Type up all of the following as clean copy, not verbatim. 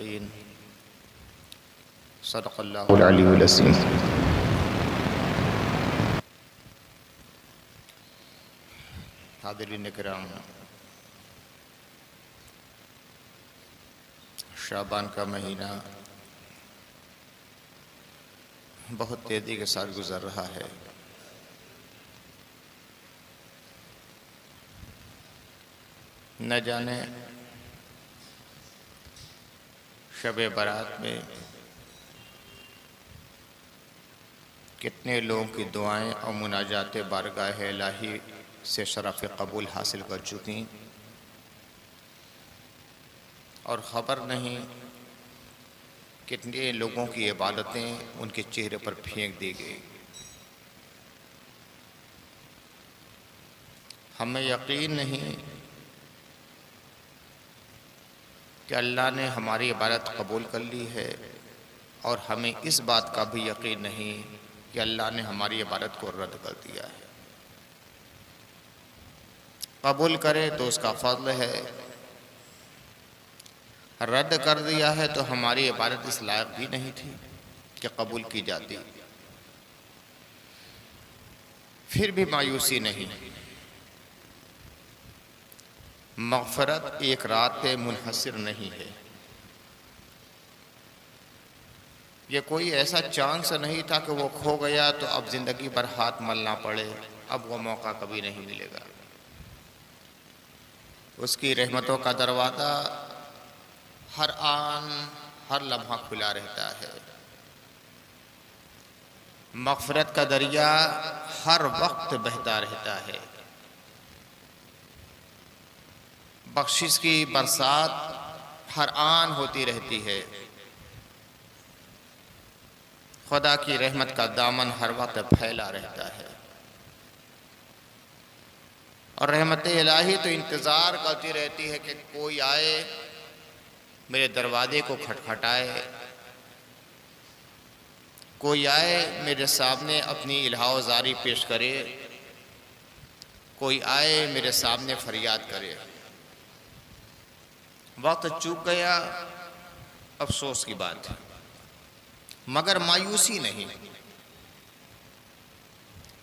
المتقین صدق اللہ العلی العظیم۔ حاضرین کرام، شعبان کا مہینہ بہت تیزی کے ساتھ گزر رہا ہے۔ نہ جانے شب برات میں کتنے لوگوں کی دعائیں اور مناجات بارگاہ الہی سے شرف قبول حاصل کر چکی، اور خبر نہیں کتنے لوگوں کی عبادتیں ان کے چہرے پر پھینک دی گئی۔ ہمیں یقین نہیں کہ اللہ نے ہماری عبادت قبول کر لی ہے، اور ہمیں اس بات کا بھی یقین نہیں کہ اللہ نے ہماری عبادت کو رد کر دیا ہے۔ قبول کرے تو اس کا فضل ہے، رد کر دیا ہے تو ہماری عبادت اس لائق بھی نہیں تھی کہ قبول کی جاتی۔ پھر بھی مایوسی نہیں، مغفرت ایک رات پہ منحصر نہیں ہے۔ یہ کوئی ایسا چانس نہیں تھا کہ وہ کھو گیا تو اب زندگی بھر ہاتھ ملنا پڑے، اب وہ موقع کبھی نہیں ملے گا۔ اس کی رحمتوں کا دروازہ ہر آن ہر لمحہ کھلا رہتا ہے، مغفرت کا دریا ہر وقت بہتا رہتا ہے، بخشش کی برسات ہر آن ہوتی رہتی ہے، خدا کی رحمت کا دامن ہر وقت پھیلا رہتا ہے، اور رحمت الہی تو انتظار کرتی رہتی ہے کہ کوئی آئے، میرے دروازے کو کھٹکھٹائے، کوئی آئے میرے سامنے اپنی الہا و زاری پیش کرے، کوئی آئے میرے سامنے فریاد کرے۔ وقت چوک گیا، افسوس کی بات ہے، مگر مایوسی نہیں۔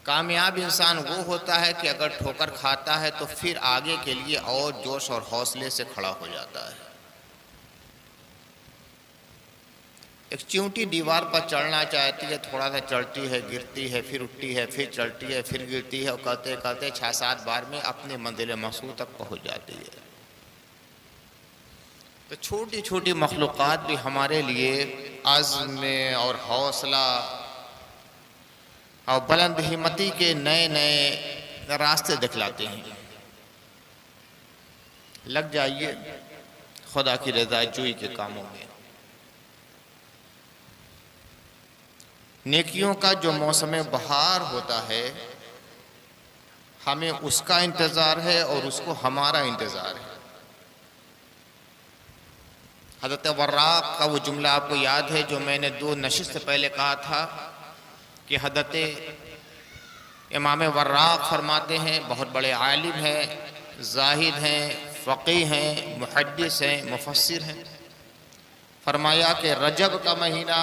کامیاب انسان وہ ہوتا ہے کہ اگر ٹھوکر کھاتا ہے تو پھر آگے کے لیے اور جوش اور حوصلے سے کھڑا ہو جاتا ہے۔ ایک چیونٹی دیوار پر چڑھنا چاہتی ہے، تھوڑا سا چڑھتی ہے، گرتی ہے، پھر اٹھتی ہے، پھر چڑھتی ہے، پھر گرتی ہے، اور کرتے کرتے 6-7 بار میں اپنے منزل مقصود تک پہنچ جاتی ہے۔ تو چھوٹی چھوٹی مخلوقات بھی ہمارے لیے عزم اور حوصلہ اور بلند ہمتی کے نئے نئے راستے دکھلاتے ہیں۔ لگ جائیے خدا کی رضا جوئی کے کاموں میں۔ نیکیوں کا جو موسم بہار ہوتا ہے، ہمیں اس کا انتظار ہے اور اس کو ہمارا انتظار ہے۔ حضرت وراق کا وہ جملہ آپ کو یاد ہے جو میں نے 2 نشست سے پہلے کہا تھا کہ حضرت امام وراق فرماتے ہیں، بہت بڑے عالم ہیں، زاہد ہیں، فقیہ ہیں، محدث ہیں، مفسر ہیں۔ فرمایا کہ رجب کا مہینہ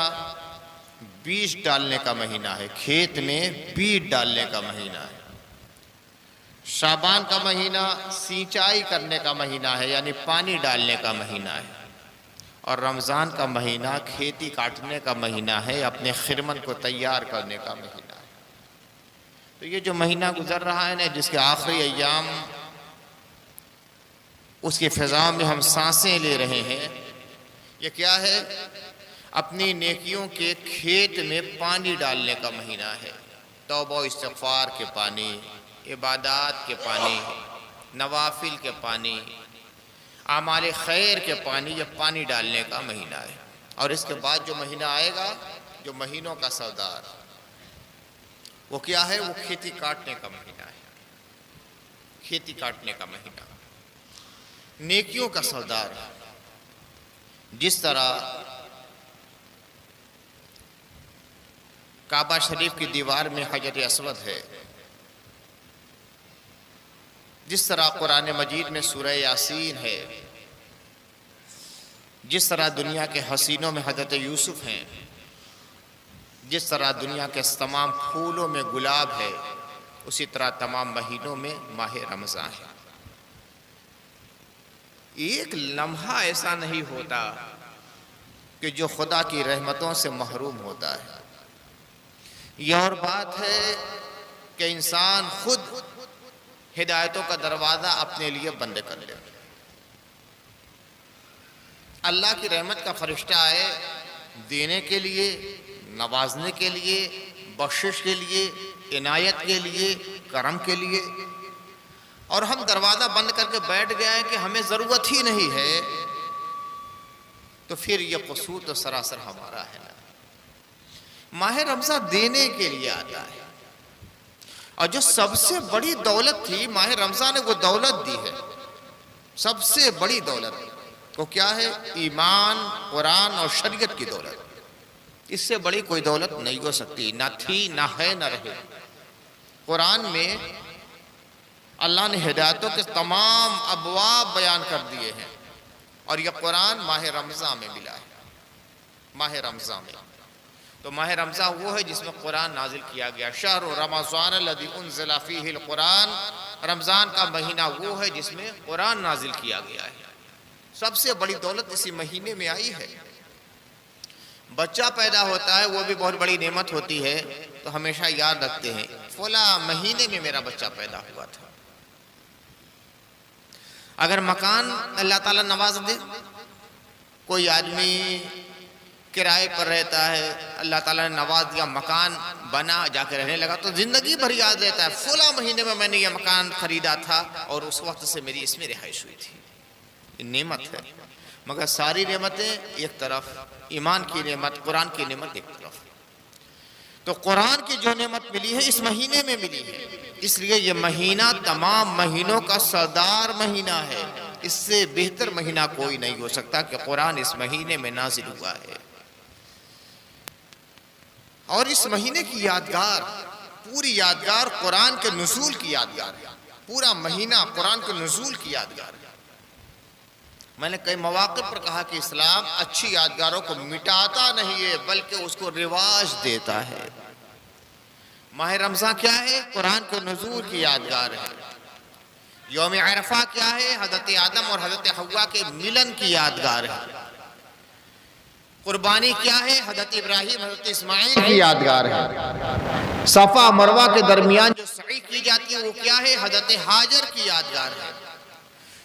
بیج ڈالنے کا مہینہ ہے، کھیت میں بیج ڈالنے کا مہینہ ہے۔ شعبان کا مہینہ سینچائی کرنے کا مہینہ ہے، یعنی پانی ڈالنے کا مہینہ ہے، اور رمضان کا مہینہ کھیتی کاٹنے کا مہینہ ہے، اپنے خرمن کو تیار کرنے کا مہینہ ہے۔ تو یہ جو مہینہ گزر رہا ہے نا، جس کے آخری ایام اس کی فضا میں ہم سانسیں لے رہے ہیں، یہ کیا ہے؟ اپنی نیکیوں کے کھیت میں پانی ڈالنے کا مہینہ ہے۔ توبہ و استغفار کے پانی، عبادات کے پانی، نوافل کے پانی، اعمال خیر کے پانی، یہ پانی ڈالنے کا مہینہ ہے۔ اور اس کے بعد جو مہینہ آئے گا، جو مہینوں کا سردار، وہ کیا ہے؟ وہ کھیتی کاٹنے کا مہینہ ہے، کھیتی کاٹنے کا مہینہ، نیکیوں کا سردار۔ جس طرح کعبہ شریف کی دیوار میں حجر اسود ہے، جس طرح قرآن مجید میں سورہ یاسین ہے، جس طرح دنیا کے حسینوں میں حضرت یوسف ہیں، جس طرح دنیا کے تمام پھولوں میں گلاب ہے، اسی طرح تمام مہینوں میں ماہ رمضان ہے۔ ایک لمحہ ایسا نہیں ہوتا کہ جو خدا کی رحمتوں سے محروم ہوتا ہے۔ یہ اور بات ہے کہ انسان خود ہدایتوں کا دروازہ اپنے لیے بند کر لے۔ اللہ کی رحمت کا فرشتہ آئے دینے کے لیے، نوازنے کے لیے، بخشش کے لیے، عنایت کے لیے، کرم کے لیے، اور ہم دروازہ بند کر کے بیٹھ گئے ہیں کہ ہمیں ضرورت ہی نہیں ہے، تو پھر یہ قصور تو سراسر ہمارا ہے نا۔ ماہ رمضان دینے کے لیے آتا ہے، اور جو سب سے بڑی دولت تھی ماہ رمضان نے وہ دولت دی ہے۔ سب سے بڑی دولت وہ کیا ہے؟ ایمان، قرآن اور شریعت کی دولت۔ اس سے بڑی کوئی دولت نہیں ہو سکتی، نہ تھی، نہ ہے، نہ رہے۔ قرآن میں اللہ نے ہدایتوں کے تمام ابواب بیان کر دیے ہیں، اور یہ قرآن ماہ رمضان میں ملا ہے۔ ماہ رمضان میں تو ماہ رمضان وہ ہے جس میں قرآن نازل کیا گیا۔ شہر رمضان الذی انزل فیہ القرآن، رمضان کا مہینہ وہ ہے جس میں قرآن نازل کیا گیا ہے۔ سب سے بڑی دولت اسی مہینے میں آئی ہے۔ بچہ پیدا ہوتا ہے وہ بھی بہت بڑی نعمت ہوتی ہے، تو ہمیشہ یاد رکھتے ہیں فلاں مہینے میں میرا بچہ پیدا ہوا تھا۔ اگر مکان اللہ تعالیٰ نواز دے، کوئی آدمی کرائے پر رہتا ہے، اللہ تعالیٰ نے نواز دیا، مکان بنا، جا کے رہنے لگا، تو زندگی بھر یاد رہتا ہے فلاں مہینے میں میں نے یہ مکان خریدا تھا اور اس وقت سے میری اس میں رہائش ہوئی تھی۔ یہ نعمت ہے، مگر ساری نعمتیں ایک طرف، ایمان کی نعمت، قرآن کی نعمت ایک طرف۔ تو قرآن کی جو نعمت ملی ہے اس مہینے میں ملی ہے، اس لیے یہ مہینہ تمام مہینوں کا سردار مہینہ ہے۔ اس سے بہتر مہینہ کوئی نہیں ہو سکتا کہ قرآن اس مہینے میں نازل ہوا ہے۔ اور اس مہینے کی یادگار، پوری یادگار قرآن کے نزول کی یادگار ہے۔ پورا مہینہ قرآن کے نزول کی یادگار ہے۔ میں نے کئی مواقع پر کہا کہ اسلام اچھی یادگاروں کو مٹاتا نہیں ہے بلکہ اس کو رواج دیتا ہے۔ ماہ رمضان کیا ہے؟ قرآن کے نزول کی یادگار ہے۔ یوم عرفہ کیا ہے؟ حضرت آدم اور حضرت حوا کے ملن کی یادگار ہے۔ قربانی کیا ہے؟ حضرت ابراہیم، حضرت اسماعیل کی یادگار ہے۔ صفا مروہ کے درمیان جو سعی کی جاتی ہے وہ کیا ہے؟ حضرت ہاجر کی یادگار ہے۔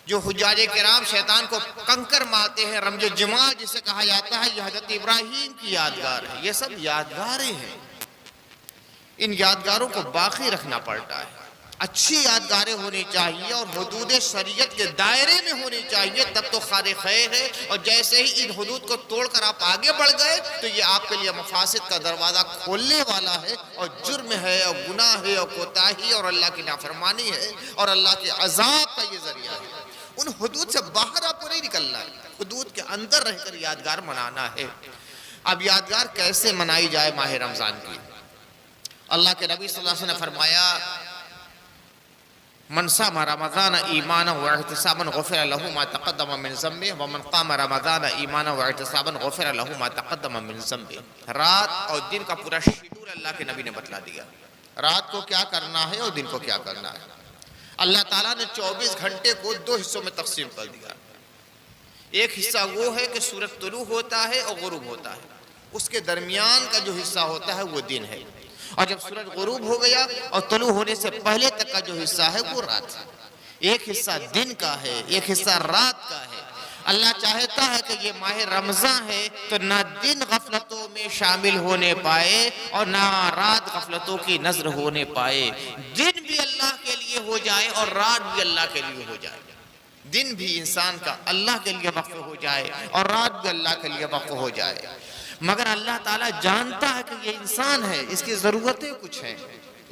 جو حجاج کرام شیطان کو کنکر مارتے ہیں، رمج جماع جسے کہا جاتا ہے، یہ حضرت ابراہیم کی یادگار ہے۔ یہ سب یادگاریں ہیں، ان یادگاروں کو باقی رکھنا پڑتا ہے۔ اچھی یادگاریں ہونی چاہیے اور حدود شریعت کے دائرے میں ہونی چاہیے، تب تو خیر خیر ہے۔ اور جیسے ہی ان حدود کو توڑ کر آپ آگے بڑھ گئے تو یہ آپ کے لیے مفاسد کا دروازہ کھولنے والا ہے، اور جرم ہے، اور گناہ ہے، اور کوتاہی اور اللہ کی نافرمانی ہے، اور اللہ کے عذاب کا یہ ذریعہ ہے۔ ان حدود سے باہر آپ کو نہیں نکلنا ہے، حدود کے اندر رہ کر یادگار منانا ہے۔ اب یادگار کیسے منائی جائے ماہ رمضان کی؟ اللہ کے نبی صلی اللہ علیہ وسلم نے فرمایا، من صام رمضان ایمانا واحتسابا غفر له ما تقدم من ذنبه ومن قام رمضان ایمانا واحتسابا غفر له ما تقدم من ذنبه۔ رات اور دن کا پورا شیڈول اللہ کے نبی نے بتلا دیا، رات کو کیا کرنا ہے اور دن کو کیا کرنا ہے۔ اللہ تعالیٰ نے 24 گھنٹے کو 2 حصوں میں تقسیم کر دیا۔ ایک حصہ وہ ہے کہ سورج طلوع ہوتا ہے اور غروب ہوتا ہے، اس کے درمیان کا جو حصہ ہوتا ہے وہ دن ہے، اور جب سورج غروب ہو گیا اور طلوع ہونے سے پہلے تک کا جو حصہ ہے وہ رات ہے۔ ایک حصہ دن کا ہے، ایک حصہ رات کا ہے۔ اللہ چاہتا ہے کہ یہ ماہ رمضان ہے تو نہ دن غفلتوں میں شامل ہونے پائے اور نہ رات غفلتوں کی نظر ہونے پائے۔ دن بھی اللہ کے لیے ہو جائے اور رات بھی اللہ کے لیے ہو جائے، دن بھی انسان کا اللہ کے لیے وقف ہو جائے اور رات بھی اللہ کے لیے وقف ہو جائے۔ مگر اللہ تعالیٰ جانتا ہے کہ یہ انسان ہے، اس کی ضرورتیں کچھ ہیں،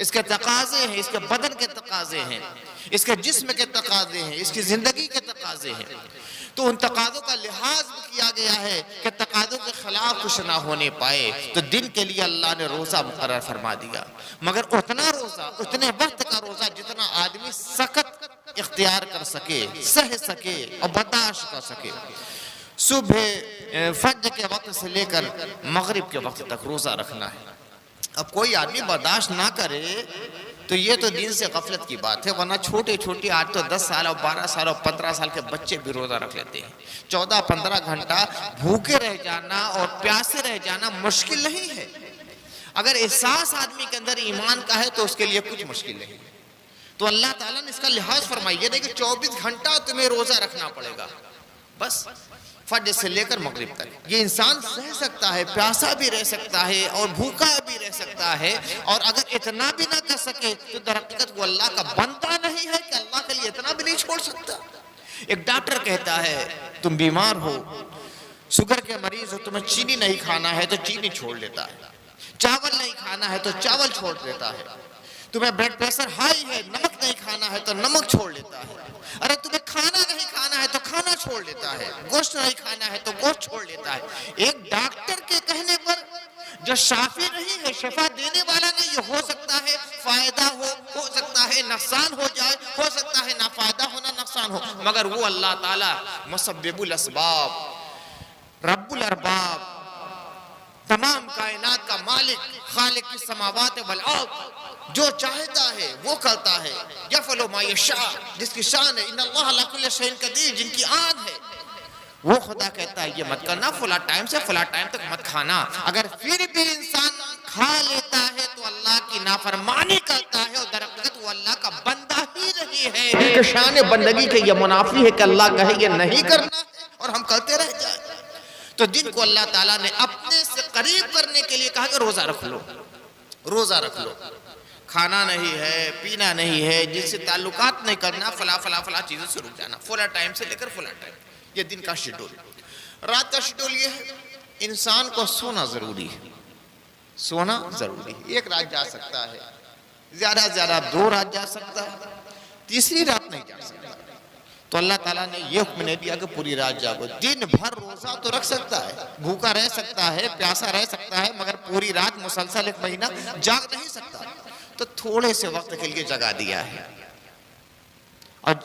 اس کے تقاضے ہیں، اس کے بدن کے تقاضے ہیں، اس کے جسم کے تقاضے ہیں، اس کی زندگی کے تقاضے ہیں۔ تو ان تقاضوں کا لحاظ بھی کیا گیا ہے کہ تقاضوں کے خلاف کچھ نہ ہونے پائے، تو دن کے لیے اللہ نے روزہ مقرر فرما دیا، مگر اتنا روزہ، اتنے وقت کا روزہ جتنا آدمی سخت اختیار کر سکے، سہ سکے اور برداشت کر سکے۔ صبح فجر کے وقت سے لے کر مغرب کے وقت تک روزہ رکھنا ہے۔ اب کوئی آدمی برداشت نہ کرے تو یہ تو دین سے غفلت کی بات ہے، ورنہ چھوٹے چھوٹے آج تو 10 سال اور 12 سال اور 15 سال کے بچے بھی روزہ رکھ لیتے ہیں۔ 14-15 گھنٹہ بھوکے رہ جانا اور پیاسے رہ جانا مشکل نہیں ہے۔ اگر احساس آدمی کے اندر ایمان کا ہے تو اس کے لیے کچھ مشکل نہیں ہے۔ تو اللہ تعالیٰ نے اس کا لحاظ فرمائی ہے کہ 24 گھنٹہ تمہیں روزہ رکھنا پڑے گا، بس فجر سے لے کر مغرب تک۔ یہ انسان سہ سکتا ہے، پیاسا بھی رہ سکتا ہے اور بھوکا بھی رہ سکتا ہے، اور اگر اتنا بھی نہ کر سکے تو در حقیقت وہ اللہ کا بندہ نہیں ہے کہ اللہ کے لیے اتنا بھی نہیں چھوڑ سکتا۔ ایک ڈاکٹر کہتا ہے تم بیمار ہو، شوگر کے مریض ہو، تمہیں چینی نہیں کھانا ہے تو چینی چھوڑ لیتا ہے، چاول نہیں کھانا ہے تو چاول چھوڑ دیتا ہے، تمہیں بلڈ پریشر ہائی ہے، نمک نہیں کھانا ہے تو نمک چھوڑ لیتا ہے، ارے تمہیں کھانا نہیں کھانا ہے تو کھانا چھوڑ لیتا ہے، گوشت نہیں کھانا ہے تو گوشت چھوڑ لیتا ہے۔ ایک ڈاکٹر کے کہنے پر جو شافی نہیں ہے، شفا دینے والا نہیں ہے، ہو سکتا ہے فائدہ ہو سکتا ہے نقصان ہو جائے، ہو سکتا ہے نہ فائدہ ہونا نقصان ہو، مگر وہ اللہ تعالیٰ مسبب الاسباب، رب الارباب، تمام کائنات کا مالک، خالق السماوات والارض، جو چاہتا ہے وہ کرتا ہے، یفعل ما یشاء، جس کی شان ہے، ان اللہ علی کل شیء قدیر، جن کی آن ہے، وہ خدا کہتا ہے یہ مت کرنا، فلاں ٹائم سے فلاں ٹائم تک مت کھانا۔ اگر پھر بھی انسان کھا لیتا ہے تو اللہ کی نافرمانی کرتا ہے، اور در حقیقت وہ اللہ کا بندہ ہی نہیں ہے کہ شان بندگی کے یہ منافی ہے کہ اللہ کہے یہ نہیں کرنا ہے اور ہم کرتے رہ جائیں۔ تو دن کو اللہ تعالیٰ نے اپنے سے قریب کرنے کے لیے کہا کہ روزہ رکھ لو، روزہ رکھ لو، کھانا نہیں ہے، پینا نہیں ہے، جن سے تعلقات نہیں کرنا، فلاں چیزوں سے رک جانا، فلاں ٹائم سے لے کر فلاں ٹائم۔ یہ دن کا شیڈول۔ رات کا شیڈول یہ ہے انسان کو سونا ضروری ہے، سونا ضروری ہے۔ ایک رات جا سکتا ہے، زیادہ سے زیادہ 2 رات جا سکتا ہے، تیسری رات نہیں جا سکتا۔ تو اللہ تعالیٰ نے یہ حکم نہیں دیا کہ پوری رات جاگو، دن بھر روزہ تو رکھ سکتا ہے، بھوکا رہ سکتا ہے، پیاسا رہ سکتا ہے، مگر پوری رات مسلسل 1 مہینہ جاگ نہیں سکتا۔ تو تھوڑے سے وقت کے لیے جگا دیا ہے، اور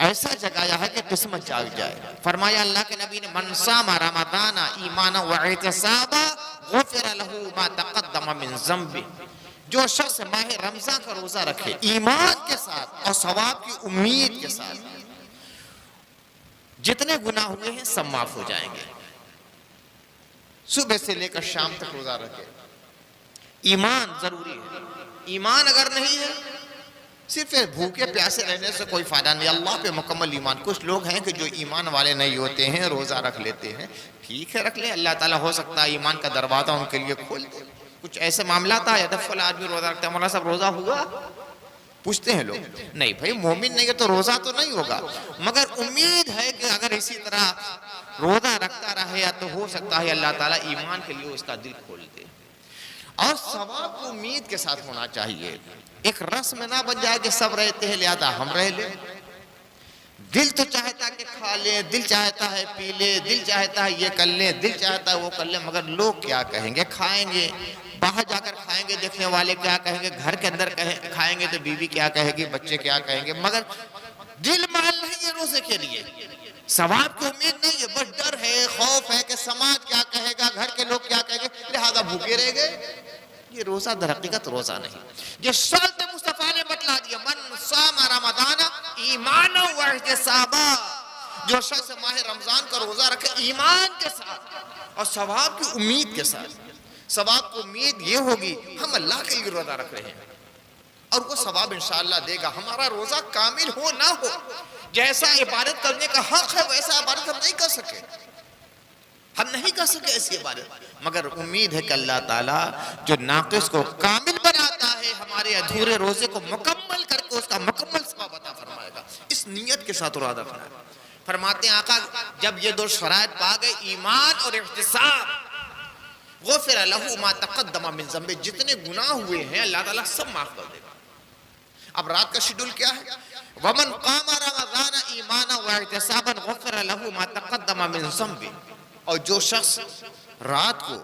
ایسا جگایا ہے کہ قسمت جاگ جائے۔ فرمایا اللہ کے نبی نے من صام رمضان ایمانا واحتسابا غفر له ما تقدم من ذنبه، جو شخص ماہ رمضان کا روزہ رکھے ایمان کے ساتھ اور ثواب کی امید کے ساتھ، جتنے گناہ ہوئے ہیں سب معاف ہو جائیں گے۔ صبح سے لے کر شام تک روزہ رکھے۔ ایمان ضروری ہے، ایمان اگر نہیں ہے صرف بھوکے پیاسے رہنے سے کوئی فائدہ نہیں۔ اللہ پہ مکمل ایمان۔ کچھ لوگ ہیں کہ جو ایمان والے نہیں ہوتے ہیں، روزہ رکھ لیتے ہیں، ٹھیک ہے رکھ لیں، اللہ تعالیٰ ہو سکتا ہے ایمان کا دروازہ ان کے لیے کھول دے۔ کچھ ایسے معاملات آئے فلاں آدمی روزہ رکھتا ہے، مولانا صاحب روزہ ہوا؟ پوچھتے ہیں لوگ، نہیں بھائی مومن نہیں ہے تو روزہ تو نہیں ہوگا، مگر امید ہے کہ اگر اسی طرح روزہ رکھتا رہے تو ہو سکتا ہے اللہ تعالیٰ ایمان کے لیے اس کا دل کھول دے۔ اور ثواب کو امید کے ساتھ ہونا چاہیے، ایک رسم نہ بن جائے کہ سب رہتے ہیں لہذا ہم رہ لیں۔ دل تو چاہتا ہے کہ کھا لیں، دل چاہتا ہے پی لیں، دل چاہتا ہے یہ کر لیں، دل چاہتا ہے وہ کر لیں، مگر لوگ کیا کہیں گے؟ کھائیں گے، باہر جا کر کھائیں گے، دیکھنے والے کیا کہیں گے، گھر کے اندر کھائیں گے تو بیوی کیا کہے گی، بچے کیا کہیں گے، مگر دل مان نہیں ہے روزے کے لیے، ثواب کی امید نہیں ہے، بس ڈر ہے، خوف ہے کہ سماج کیا کہے گا، گھر کے لوگ کیا کہیں گے، لہذا بھوکے رہ گئے۔ یہ روزہ در حقیقت روزہ نہیں۔ یہ شرط مصطفیٰ نے بتلا دیا، من صام رمضان ایمانا واحتسابا، جو شخص ماہ رمضان کا روزہ رکھے ایمان کے ساتھ اور ثواب کی امید کے ساتھ۔ ثواب کی امید یہ ہوگی ہم اللہ کے لیے روزہ رکھ رہے ہیں اور وہ ثواب انشاءاللہ دے گا، ہمارا روزہ کامل ہو نہ ہو، جیسا عبادت کرنے کا حق ہے ویسا عبادت ہم نہیں کر سکے، ہم نہیں کر سکے ایسی عبادت، مگر امید ہے کہ اللہ تعالیٰ جو ناقص کو کامل بناتا ہے، ہمارے ادھورے روزے کو مکمل کر کے اس کا مکمل ثواب عطا فرمائے گا۔ اس نیت کے ساتھ روزہ رکھنا ہے۔ فرماتے ہیں آقا جب یہ 2 شرائط پا گئے، ایمان اور احتساب، غفر لہ ما تقدم من ذنبہ، جتنے گناہ ہوئے ہیں اللہ تعالیٰ سب معاف کر دے گا۔ اب رات کا شیڈول کیا ہے؟ وَمَنْ قَامَ رَمَضَانَ ایمانا واحتسابا غفر لہ ما تقدم من ذنبہ، اور جو شخص رات کو،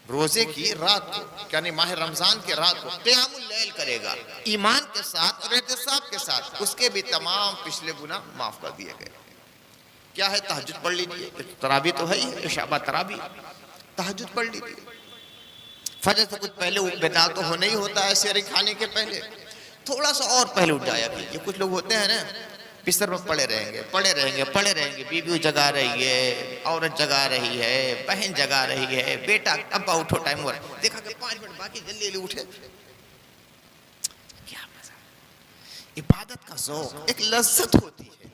روزے کی رات کو، یعنی ماہ رمضان کے رات کو قیام اللیل کرے گا ایمان کے ساتھ اور احتساب کے ساتھ، اس کے بھی تمام پچھلے گناہ معاف کر دیے گئے۔ کیا ہے؟ تہجد پڑھ لیجئے، تراویح تو ہے ہی، عشاء بعد تراویح، تہجد پڑھ لیجئے۔ فجر سے کچھ پہلے بیدار تو ہونا ہی ہوتا ہے، سحری کھانے کے پہلے تھوڑا سا اور پہلے اٹھ جایا کیجئے۔ کچھ لوگ ہوتے ہیں نا بستر پر پڑے رہیں گے، بیوی جگا رہی ہے، عورت جگا رہی ہے، بہن جگا رہی ہے، بیٹا ابا اٹھو ٹائم ہو رہا ہے، دیکھا کہ 5 منٹ باقی، جلدی جلدی اٹھے۔ کیا مزہ! عبادت کا ذوق ایک لذت ہوتی ہے۔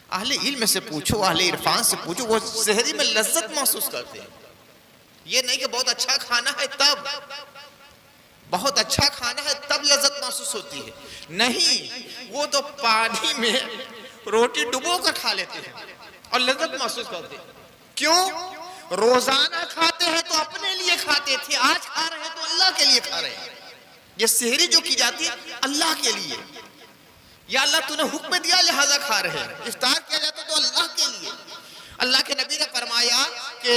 اہل علم سے پوچھو، اہل عرفان سے پوچھو، وہ سحری میں لذت محسوس کرتے ہیں۔ یہ نہیں کہ بہت اچھا کھانا ہے تب، بہت اچھا کھانا ہے تب لذت محسوس ہوتی ہے، نہیں، وہ تو پانی میں روٹی ڈبو کر کھا لیتے ہیں اور لذت محسوس کرتے ہیں۔ کیوں؟ روزانہ کھاتے ہیں تو اپنے لیے کھاتے تھے، آج کھا رہے ہیں تو اللہ کے لیے کھا رہے ہیں۔ یہ سحری جو کی جاتی ہے اللہ کے لیے، یا اللہ تو نے حکم دیا لہذا کھا رہے ہیں۔ افطار کیا جاتا تو اللہ کے لیے۔ اللہ کے نبی نے فرمایا کہ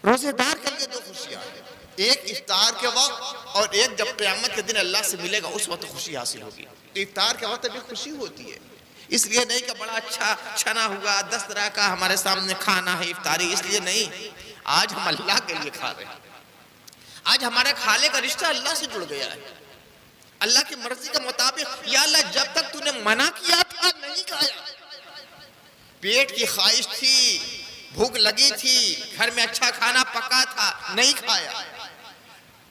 روزے دار کے لیے 2 خوشیاں ہیں، ایک افطار کے وقت اور ایک جب قیامت کے دن اللہ سے ملے گا اس وقت خوشی حاصل ہوگی۔ تو افطار کے وقت بھی خوشی ہوتی ہے، اس لیے نہیں کہ بڑا اچھا چھنا ہوا 10 طرح کا ہمارے سامنے کھانا ہے افطاری، اس لیے نہیں، آج ہم اللہ کے لیے کھا رہے ہیں۔ آج ہمارے کھانے کا رشتہ اللہ سے جڑ گیا ہے، اللہ کی مرضی کے مطابق۔ یا اللہ جب تک تو نے منع کیا تھا نہیں کھایا، پیٹ کی خواہش تھی، بھوک لگی تھی، گھر میں اچھا کھانا پکا تھا نہیں کھایا،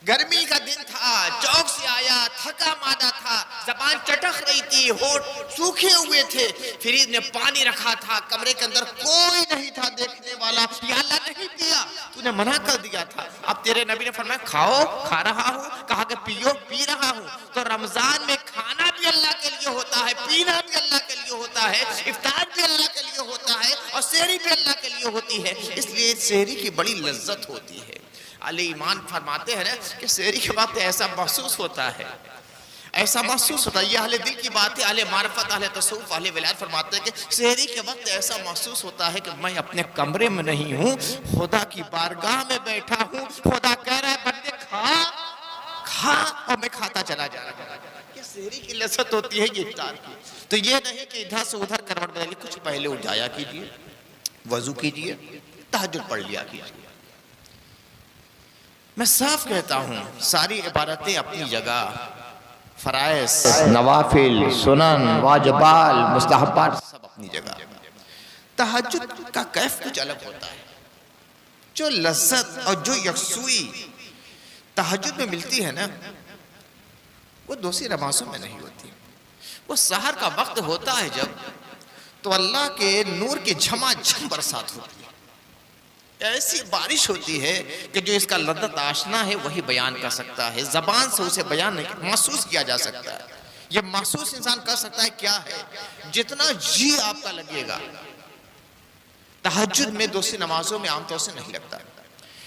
گرمی کا دن تھا، چوک سے آیا تھکا مادہ تھا، زبان چٹک رہی تھی، ہونٹ سوکھے ہوئے تھے، فریج نے پانی رکھا تھا، کمرے کے اندر کوئی نہیں تھا دیکھنے والا، یا اللہ نہیں پیا، تو نے منع کر دیا تھا۔ اب تیرے نبی نے فرمایا کھاؤ، کھا رہا ہوں، کہا کہ پیو، پی رہا ہوں۔ تو رمضان میں کھانا بھی اللہ کے لیے ہوتا ہے، پینا بھی اللہ کے لیے ہوتا ہے، افطار بھی اللہ کے لیے ہوتا ہے اور سحری بھی اللہ کے لیے ہوتی ہے، اس لیے سحری کی بڑی لذت ہوتی ہے۔ اہل ایمان فرماتے ہیں کہ سحری کے وقت ایسا محسوس ہوتا ہے، ایسا محسوس ہوتا ہے، یہ اہل دل کی بات ہے۔ اہل معرفت، اہل تصوف، اہل ولایت فرماتے ہیں کہ سحری کے وقت ایسا محسوس ہوتا ہے کہ میں اپنے کمرے میں نہیں ہوں، خدا کی بارگاہ میں بیٹھا ہوں، خدا کہہ رہا ہے بندے کھا کھا، اور میں کھاتا چلا جا رہا ہوں۔ یہ سحری کی لذت ہوتی ہے، یہ افطار کی۔ تو یہ نہیں کہ ادھر سے ادھر کروٹ بدلیے، کچھ پہلے اٹھ جایا کیجئے، وضو کیجئے، تہجد پڑھ لیا کیجئے۔ میں صاف کہتا ہوں ساری عبادتیں اپنی جگہ، فرائض، نوافل، سنن، واجبات، مستحبات سب اپنی جگہ۔ تہجد کا کیف کچھ الگ ہوتا ہے، جو لذت اور جو یکسوئی تہجد میں ملتی ہے نا، وہ دوسری نمازوں میں نہیں ہوتی۔ وہ سحر کا وقت ہوتا ہے جب، تو اللہ کے نور کی جھما جھم برسات ہوتی ہے، ایسی بارش ہوتی ہے کہ جو اس کا لذت آشنا ہے وہی بیان کر سکتا ہے، زبان سے اسے بیان نہیں، محسوس کیا جا سکتا ہے۔ یہ محسوس انسان کر سکتا ہے کیا ہے، جتنا جی آپ کا لگے گا۔ تہجد میں دوسری نمازوں میں عام طور سے نہیں لگتا،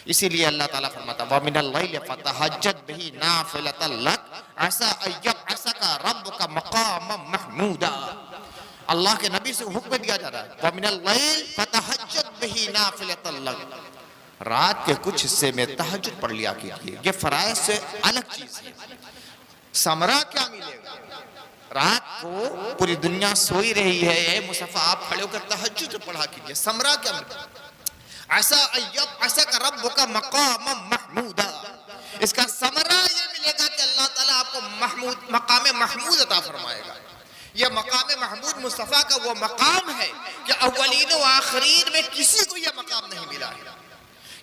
اسی لیے اللہ تعالیٰ فرماتا وَمِنَ اللَّيْلِ فَتَهَجَّدْ بِهِ نَافِلَةً لَكَ عَسَىٰ أَن يَبْعَثَكَ رَبُّكَ مَقَامًا مَحْمُودًا۔ اللہ کے نبی سے حکم دیا جا رہا ہے وَمِنَ اللَّيْلِ فَتَهَجَّدْ بِهِ نَافِلَةً لَكَ، رات کے کچھ حصے میں تہجد پڑھ لیا کیجئے۔ یہ فرائض سے الگ چیز ہے۔ ثمرہ کیا ملے گا؟ رات کو پوری دنیا سوئی رہی ہے، اے مصطفیٰ آپ کھڑے ہو کر تہجد پڑھا کیجئے، ثمرہ کیا ملے گا؟ عَسَىٰ أَن يَبْعَثَكَ رَبُّكَ مَقَامًا مَحْمُودًا، اس کا ثمرہ یہ ملے گا کہ اللہ تعالیٰ آپ کو مقام محمود عطا فرمائے گا۔ یہ مقام محمود مصطفیٰ کا وہ مقام ہے کہ اولین و آخرین میں کسی کو یہ مقام نہیں ملا ہے،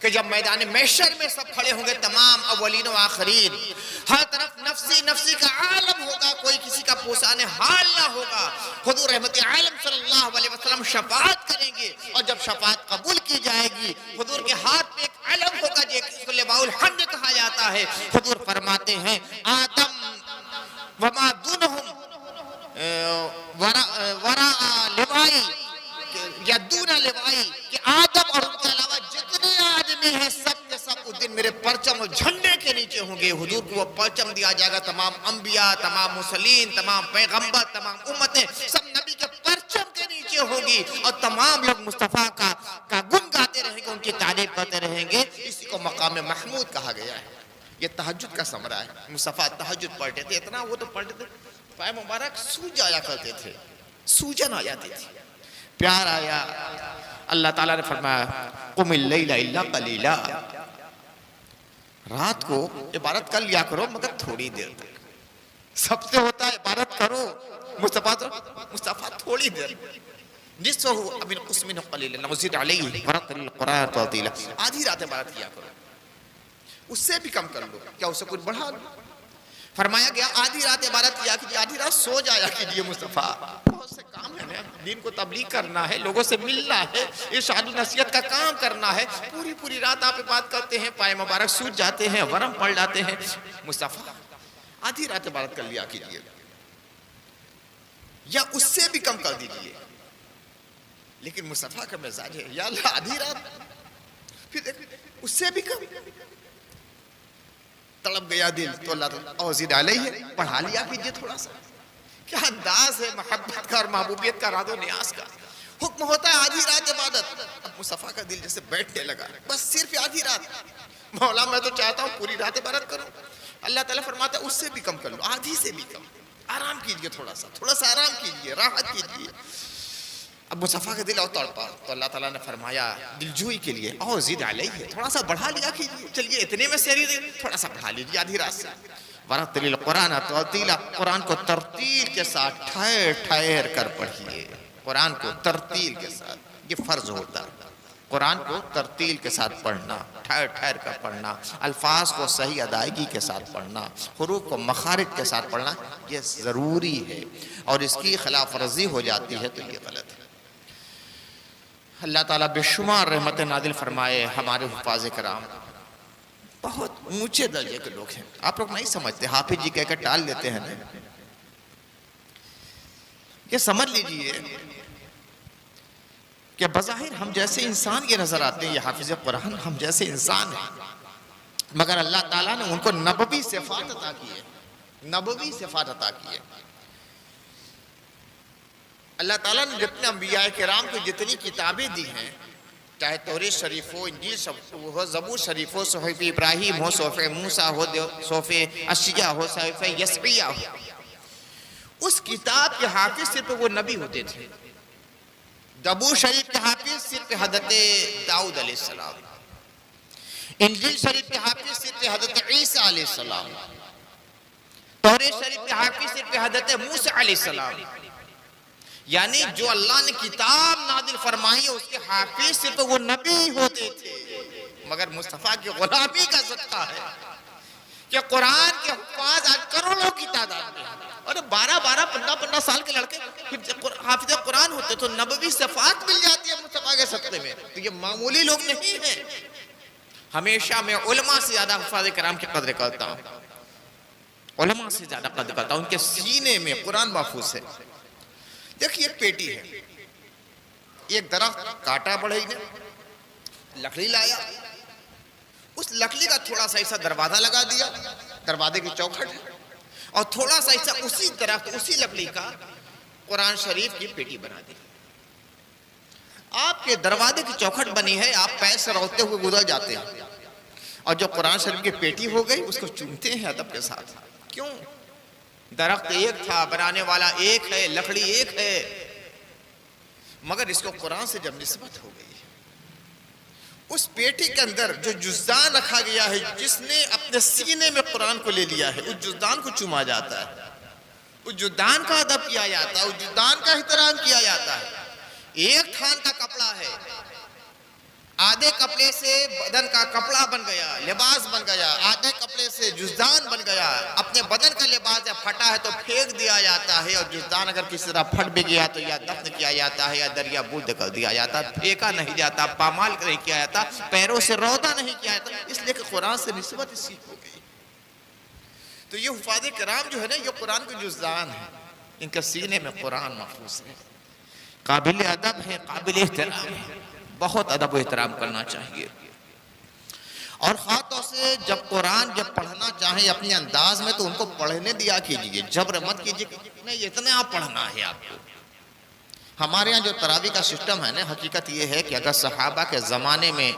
کہ جب میدان محشر میں سب کھڑے ہوں گے تمام اولین و آخرین، ہر طرف نفسی نفسی کا عالم ہوگا، کوئی کسی کا پوسان حال نہ ہوگا، حضور رحمت عالم صلی اللہ علیہ وسلم شفاعت کریں گے، اور جب شفاعت قبول کی جائے گی حضور کے ہاتھ میں ایک علم ہوگا جس کو لواء الحمد کہا جاتا ہے۔ حضور فرماتے ہیں آدم وما دونہم وراء لوائی یا دون لوائی، کہ آدم اور ان کے علاوہ جتنے آدمی ہیں سب کے سب اس دن میرے پرچم اور جھنڈے کے نیچے ہوں گے۔ حضور کو وہ پرچم دیا جائے گا، تمام انبیاء، تمام مرسلین، تمام پیغمبر، تمام امتیں سب نبی کے پرچم کے نیچے ہوں گی، اور تمام لوگ مصطفیٰ کا گن گاتے رہیں گے، ان کی تعریف کرتے رہیں گے۔ اسی کو مقام محمود کہا گیا ہے۔ یہ تہجد کا ثمرہ ہے۔ مصطفیٰ تہجد پڑھتے تھے، اتنا وہ تو پڑھتے تھے پائے مبارک سوج آیا کرتے تھے، سوجن آ جاتی تھی۔ پیار آیا. اللہ تعالیٰ نے فرمایا قم اللیل الا قلیلا، رات کو عبادت کر لیا کرو مگر تھوڑی دیر تک. سب سے ہوتا ہے عبادت کرو، مصطفیٰ تھوڑی دیر، نصفہ او انقص منہ قلیلا وزد علیہ ورتل القرآن ترتیلا. آدھی رات عبادت کیا کرو، اس سے بھی کم کر لو، کیا اسے کچھ بڑھا لو. فرمایا گیا آدھی رات عبادت کیا کیجیے، آدھی رات سو جایا کیجیے. مصطفیٰ بہت سے کام ہے نا، دین کو تبلیغ کرنا ہے، لوگوں سے ملنا ہے، ارشاد و نصیحت کا کام کرنا ہے. پوری رات آپ عبادت کرتے ہیں، پائے مبارک سوج جاتے ہیں، ورم پڑ جاتے ہیں. مصطفیٰ آدھی رات عبادت کر لیا کیجیے، یا اس سے بھی کم کر دیجیے. لیکن مصطفیٰ کا مزاج ہے یا اللہ آدھی رات، پھر اس سے بھی کم. تڑپ گیا دل تو اللہ تعالیٰ اوزد علیہ پڑھا لیا کیجئے تھوڑا سا. کیا انداز ہے محبت کا اور محبوبیت کا، راد و نیاز کا. حکم ہوتا ہے آدھی رات عبادت. اب مصطفیٰ کا دل جیسے بیٹھنے لگا، بس صرف آدھی رات. مولا میں تو چاہتا ہوں پوری رات عبادت کروں. اللہ تعالیٰ فرماتا ہے اس سے بھی کم کر لو، آدھی سے بھی کم. آرام کیجئے، تھوڑا سا آرام کیجئے، راحت کیجئے. اب مصطفیٰ کا دل اور تڑپا تو اللہ تعالیٰ نے فرمایا دلجوئی کے لیے اوزد علیہ، تھوڑا سا بڑھا لیا کیجیے. چلیے اتنے میں سیری دے، تھوڑا سا بڑھا لیجیے آدھی رات سے. ورتل القرآن ترتیلا، قرآن کو ترتیل کے ساتھ ٹھہر کر پڑھیے. قرآن کو ترتیل کے ساتھ، یہ فرض ہوتا ہے قرآن کو ترتیل کے ساتھ پڑھنا، ٹھہر کر پڑھنا، الفاظ کو صحیح ادائیگی کے ساتھ پڑھنا، حروف کو مخارج کے ساتھ پڑھنا، یہ ضروری ہے. اور اس کی خلاف ورزی ہو جاتی ہے تو یہ غلط ہے. اللہ تعالیٰ بے شمار رحمت نازل فرمائے. ہمارے حفاظ کرام بہت اونچے درجے کے لوگ ہیں. آپ لوگ نہیں سمجھتے، حافظ جی کہہ کر ٹال دیتے ہیں نا. یہ سمجھ لیجئے کہ بظاہر ہم جیسے انسان یہ نظر آتے ہیں، یہ حافظ قرآن ہم جیسے انسان ہیں، مگر اللہ تعالیٰ نے ان کو نبوی صفات عطا کی ہے. نبوی صفات عطا کی ہے. اللہ تعالیٰ نے جتنے انبیاء کرام کو جتنی کتابیں دی ہیں، چاہے توریت شریف ہو، انجیل ہو، زبور شریف ہو، صحف ابراہیم ہو، صحف موسیٰ ہو، صحف اشعیا ہو، صحف یسعیہ ہو، اس کتاب کے حافظ صرف وہ نبی ہوتے تھے. زبور شریف کے حافظ صرف حضرت داؤد علیہ السلام، انجیل شریف کے حافظ صرف حضرت عیسیٰ علیہ السلام، توریت شریف کے حافظ صرف حضرت موسیٰ علیہ السلام. یعنی جو اللہ نے کتاب نازل فرمائی اس کے حافظ صرف وہ نبی ہوتے تھے. مگر مصطفیٰ کی غلامی کا صدقہ ہے کہ قرآن کے حفاظ آج کروڑوں کی تعداد میں، اور 12-15 سال کے لڑکے حافظ قرآن ہوتے تو نبوی صفات مل جاتی ہے مصطفیٰ کے صدقے میں. تو یہ معمولی لوگ نہیں ہیں. ہمیشہ میں علماء سے زیادہ حفاظ کرام کی قدر کرتا ہوں، علماء سے زیادہ قدر کرتا ہوں. ان کے سینے میں قرآن محفوظ ہے. دیکھیے ایک پیٹی ہے، ایک درخت کاٹا بڑھئی نے، لکڑی لایا، اس لکڑی کا تھوڑا سا ایسا دروازہ لگا دیا، دروازے کی چوکھٹ ہے، اور تھوڑا سا ایسا اسی درخت اسی لکڑی کا قرآن شریف کی پیٹی بنا دی. آپ کے دروازے کی چوکھٹ بنی ہے، آپ پیر سے روتے ہوئے گزر جاتے ہیں، اور جو قرآن شریف کی پیٹی ہو گئی اس کو چومتے ہیں ادب کے ساتھ. کیوں؟ درخت ایک تھا، بنانے والا ایک ہے، لکڑی ایک ہے، مگر اس کو قرآن سے جب نسبت ہو گئی، اس پیٹی کے اندر جو جزدان رکھا گیا ہے، جس نے اپنے سینے میں قرآن کو لے لیا ہے، اس جزدان کو چوما جاتا ہے، اس جزدان کا ادب کیا جاتا ہے، اس جزدان کا احترام کیا جاتا ہے. ایک تھان کا کپڑا ہے، آدھے کپڑے سے بدن کا کپڑا بن گیا، لباس بن گیا، آدھے کپڑے سے جزدان بن گیا. اپنے بدن کا لباس جب پھٹا ہے تو پھینک دیا جاتا ہے، اور جزدان اگر کسی طرح پھٹ بھی گیا تو یا دفن کیا جاتا ہے یا دریا بودھ کر دیا جاتا ہے. پھینکا نہیں جاتا، پامال نہیں کیا جاتا، پیروں سے رودا نہیں کیا جاتا، اس لیے کہ قرآن سے نسبت اسی ہو گئی. تو یہ حفاظ کرام جو ہے نا، یہ قرآن کے جزدان ہیں، ان کے سینے میں قرآن محفوظ ہے. قابل ادب ہے، قابل احترام ہے، بہت ادب و احترام کرنا چاہیے. اور خاص طور سے جب قرآن جب پڑھنا چاہیں اپنے انداز میں تو ان کو پڑھنے دیا کیجیے، جبر مت کیجیے کہ نہیں اتنا آپ پڑھنا ہے آپ کو. ہمارے ہاں جو تراویح کا سسٹم ہے نا، حقیقت یہ ہے کہ اگر صحابہ کے زمانے میں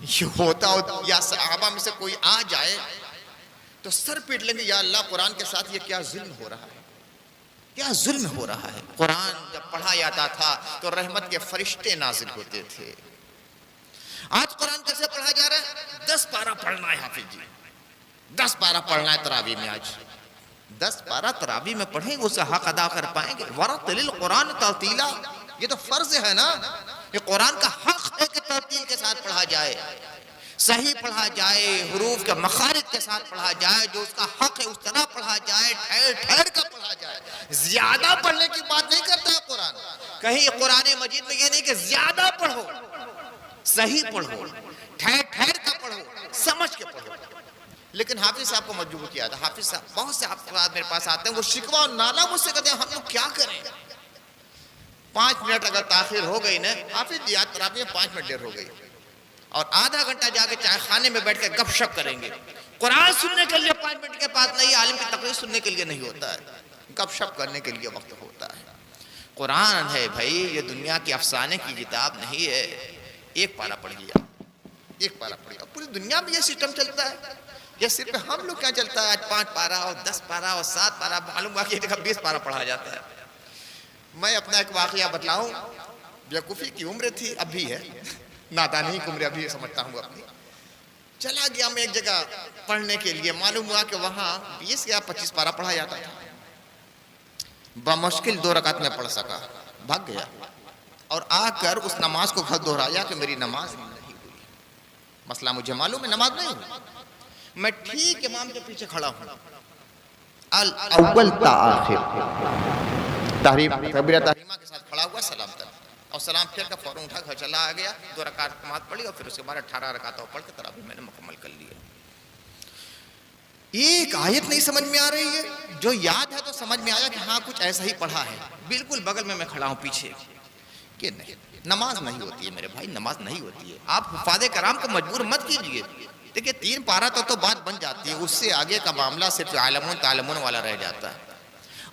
یہ ہوتا ہو یا صحابہ میں سے کوئی آ جائے تو سر پیٹ لیں گے، یا اللہ قرآن کے ساتھ یہ کیا ظلم ہو رہا ہے. کیا ظلم ہو رہا ہے. قرآن جب پڑھا جاتا تھا تو رحمت کے فرشتے نازل ہوتے تھے. آج قرآن کیسے پڑھا جا رہا ہے؟ 10 پارہ پڑھنا ہے حافظ جی، 10 پارہ پڑھنا ہے تراویح میں. آج 10 پارہ تراویح میں پڑھیں گے، اس کا حق ادا کر پائیں گے. وَرَتِّلِ الْقُرْآنَ تَرْتِیلًا، یہ تو فرض ہے نا. یہ قرآن کا حق ہے کہ ترتیل کے ساتھ پڑھا جائے، صحیح پڑھا جائے، حروف کے مخارج کے ساتھ پڑھا جائے. جو اس کا حق ہے اس طرح پڑھا جائے، ٹھہر ٹھہر کر پڑھا جائے. زیادہ پڑھنے کی بات نہیں کرتا ہے قرآن. کہیں قرآن مجید میں یہ نہیں کہ زیادہ پڑھو، صحیح پڑھو، ٹھہر ٹھہر کر پڑھو، سمجھ کے پڑھو. لیکن حافظ صاحب کو مجبور کیا تھا. حافظ صاحب بہت سے افراد میرے پاس آتے ہیں، وہ شکوہ اور نالہ مجھ سے کہتے ہیں ہم لوگ کیا کریں. 5 منٹ اگر تاخیر ہو گئی نا حافظ جی، آج تراویح میں 5 منٹ دیر ہو گئی، اور آدھا گھنٹہ جا کے چائے خانے میں بیٹھ کے گپ شپ کریں گے. قرآن سننے کے لیے 5 منٹ کے پاس نہیں، عالم کی تقریر سننے کے لیے نہیں ہوتا ہے، گپ شپ کرنے کے لیے وقت ہوتا ہے. قرآن ہے بھائی، یہ دنیا کی افسانے کی کتاب نہیں ہے. ایک پارہ پڑھ لیا، ایک پارہ پڑھ لیا. پوری دنیا میں یہ سسٹم چلتا ہے. یہ صرف ہم لوگ کیا چلتا ہے؟ آج 5 پارہ اور 10 پارہ اور 7 پارہ، معلوم ہوا کہ 20 پارہ پڑھا جاتا ہے. میں اپنا ایک واقعہ بتلاؤں. بیوقوفی کی عمر تھی، اب بھی ہے، نادانی کی عمر ابھی سمجھتا ہوں اپنی. چلا گیا میں ایک جگہ پڑھنے کے لیے، معلوم ہوا کہ وہاں 20 یا 25 پارہ پڑھا جاتا تھا. بمشکل 2 رکعت میں پڑھ سکا، بھاگ گیا اور آ کر اس نماز کو گھر دہرایا کہ میری نماز نہیں ہوئی. مسئلہ مجھے معلوم ہے، نماز نہیں ہوئی. میں ٹھیک امام کے پیچھے کھڑا ہوں، الاول تا آخر تکبیرہ تحریمہ کے ساتھ کھڑا ہوا، سلام تک اور سلام پھیر کر فوراً اٹھا گھر چلا گیا. 2 رکعت نماز پڑھی اور پھر اس کے بعد 18 رکعتوں پڑھ کے تراویح میں نے مکمل کر لیا. ایک آیت نہیں سمجھ میں آ رہی ہے، جو یاد ہے تو سمجھ میں آیا کہ ہاں کچھ ایسا ہی پڑھا ہے. بالکل بغل میں کھڑا ہوں پیچھے کہ نہیں، نماز نہیں ہوتی ہے میرے بھائی، نماز نہیں ہوتی ہے. آپ حفاظ کرام کو مجبور مت کیجئے. دیکھیں 3 پارہ تو بات بن جاتی ہے، اس سے آگے کا معاملہ صرف عالمون تعلمون والا رہ جاتا ہے.